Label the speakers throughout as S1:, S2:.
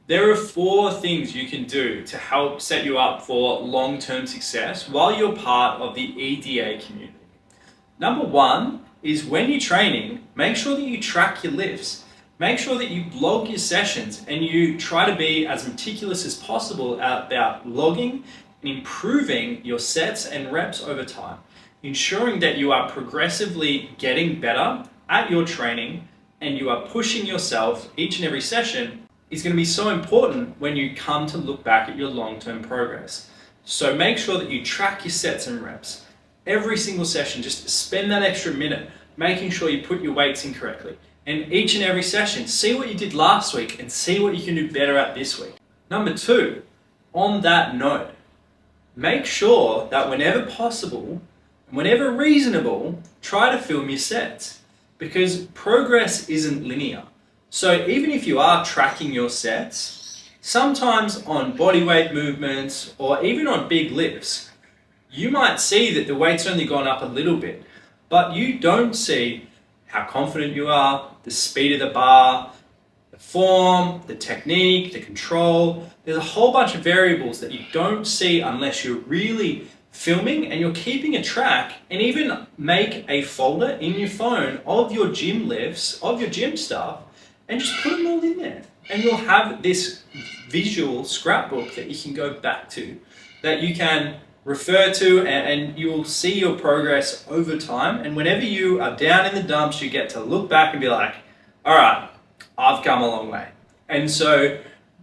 S1: There are four things you can do to help set you up for long-term success while you're part of the EDA community. Number one is when you're training, make sure that you track your lifts. Make sure that you log your sessions and you try to be as meticulous as possible about logging and improving your sets and reps over time, ensuring that you are progressively getting better at your training and you are pushing yourself each and every session is going to be so important when you come to look back at your long-term progress. So make sure that you track your sets and reps. Every single session, just spend that extra minute making sure you put your weights in correctly. And each and every session, see what you did last week and see what you can do better at this week. Number two, on that note, make sure that whenever possible, whenever reasonable, try to film your sets because progress isn't linear. So even if you are tracking your sets, sometimes on bodyweight movements or even on big lifts, you might see that the weight's only gone up a little bit, but you don't see how confident you are, the speed of the bar, the form, the technique, the control. There's a whole bunch of variables that you don't see unless you're really filming and you're keeping a track, and even make a folder in your phone of your gym lifts, of your gym stuff, and just put them all in there. And you'll have this visual scrapbook that you can go back to, that you can refer to, and you'll see your progress over time. And whenever you are down in the dumps, you get to look back and be like, all right, I've come a long way. And so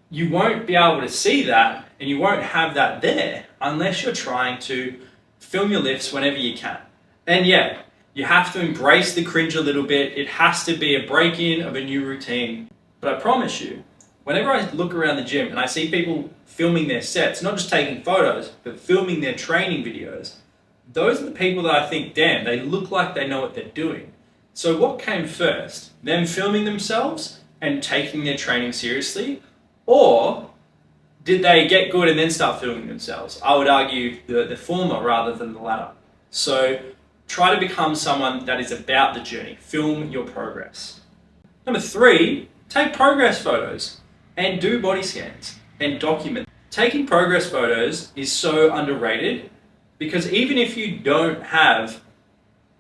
S1: you won't be able to see that and you won't have that there unless you're trying to film your lifts whenever you can. And yeah, you have to embrace the cringe a little bit. It has to be a break-in of a new routine. But I promise you, whenever I look around the gym and I see people filming their sets, not just taking photos, but filming their training videos, those are the people that I think, damn, they look like they know what they're doing. So what came first? Them filming themselves and taking their training seriously? Or did they get good and then start filming themselves? I would argue the former rather than the latter. So try to become someone that is about the journey. Film your progress. Number three, take progress photos and do body scans and document. Taking progress photos is so underrated because even if you don't have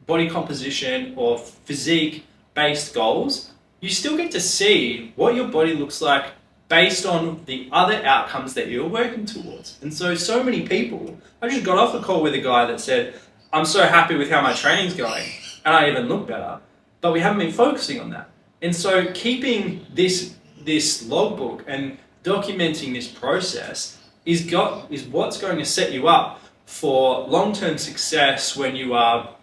S1: body composition or physique based goals, you still get to see what your body looks like based on the other outcomes that you're working towards. And so many people, I just got off a call with a guy that said, I'm so happy with how my training's going and I even look better, but we haven't been focusing on that. And so keeping this logbook and documenting this process is what's going to set you up for long-term success when you are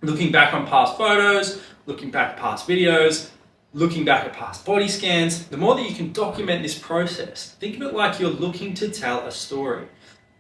S1: looking back on past photos, looking back at past videos, looking back at past body scans. The more that you can document this process, think of it like you're looking to tell a story.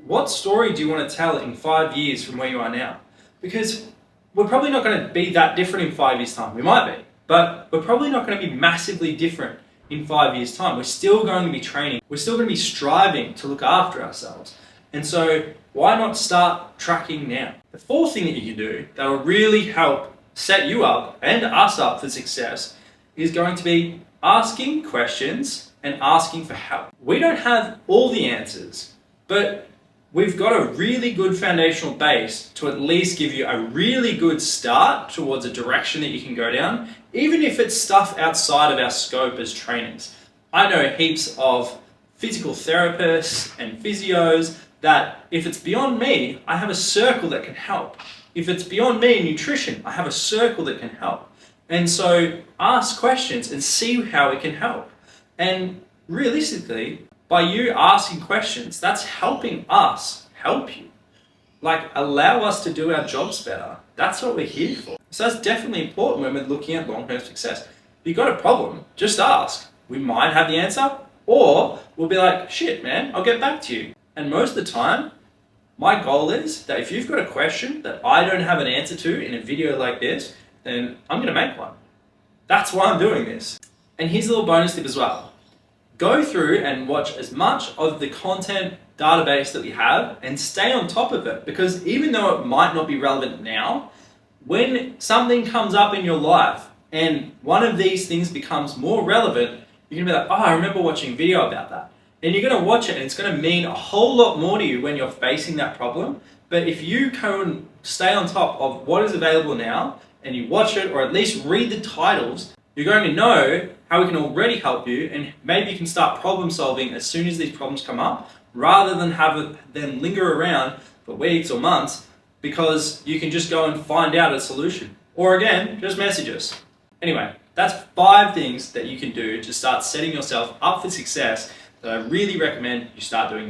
S1: What story do you want to tell in 5 years from where you are now? Because we're probably not going to be that different in 5 years' time. We might be, but we're probably not going to be massively different in 5 years' time. We're still going to be training. We're still going to be striving to look after ourselves. And so why not start tracking now? The fourth thing that you can do that will really help set you up and us up for success is going to be asking questions and asking for help. We don't have all the answers, but we've got a really good foundational base to at least give you a really good start towards a direction that you can go down, even if it's stuff outside of our scope as trainers. I know heaps of physical therapists and physios that if it's beyond me, I have a circle that can help. If it's beyond me in nutrition, I have a circle that can help. And so ask questions and see how it can help. And realistically, by you asking questions, that's helping us help you. Like, allow us to do our jobs better. That's what we're here for. So that's definitely important when we're looking at long-term success. If you've got a problem, just ask. We might have the answer, or we'll be like, shit, man, I'll get back to you. And most of the time, my goal is that if you've got a question that I don't have an answer to in a video like this, then I'm going to make one. That's why I'm doing this. And here's a little bonus tip as well. Go through and watch as much of the content database that we have and stay on top of it, because even though it might not be relevant now, when something comes up in your life and one of these things becomes more relevant, You're going to be like, oh, I remember watching a video about that. And you're going to watch it and it's going to mean a whole lot more to you when you're facing that problem. But if you can stay on top of what is available now and you watch it or at least read the titles, you're going to know how it can already help you, and maybe you can start problem solving as soon as these problems come up rather than have them linger around for weeks or months, because you can just go and find out a solution. Or again, just message us. Anyway, that's 5 things that you can do to start setting yourself up for success that I really recommend you start doing.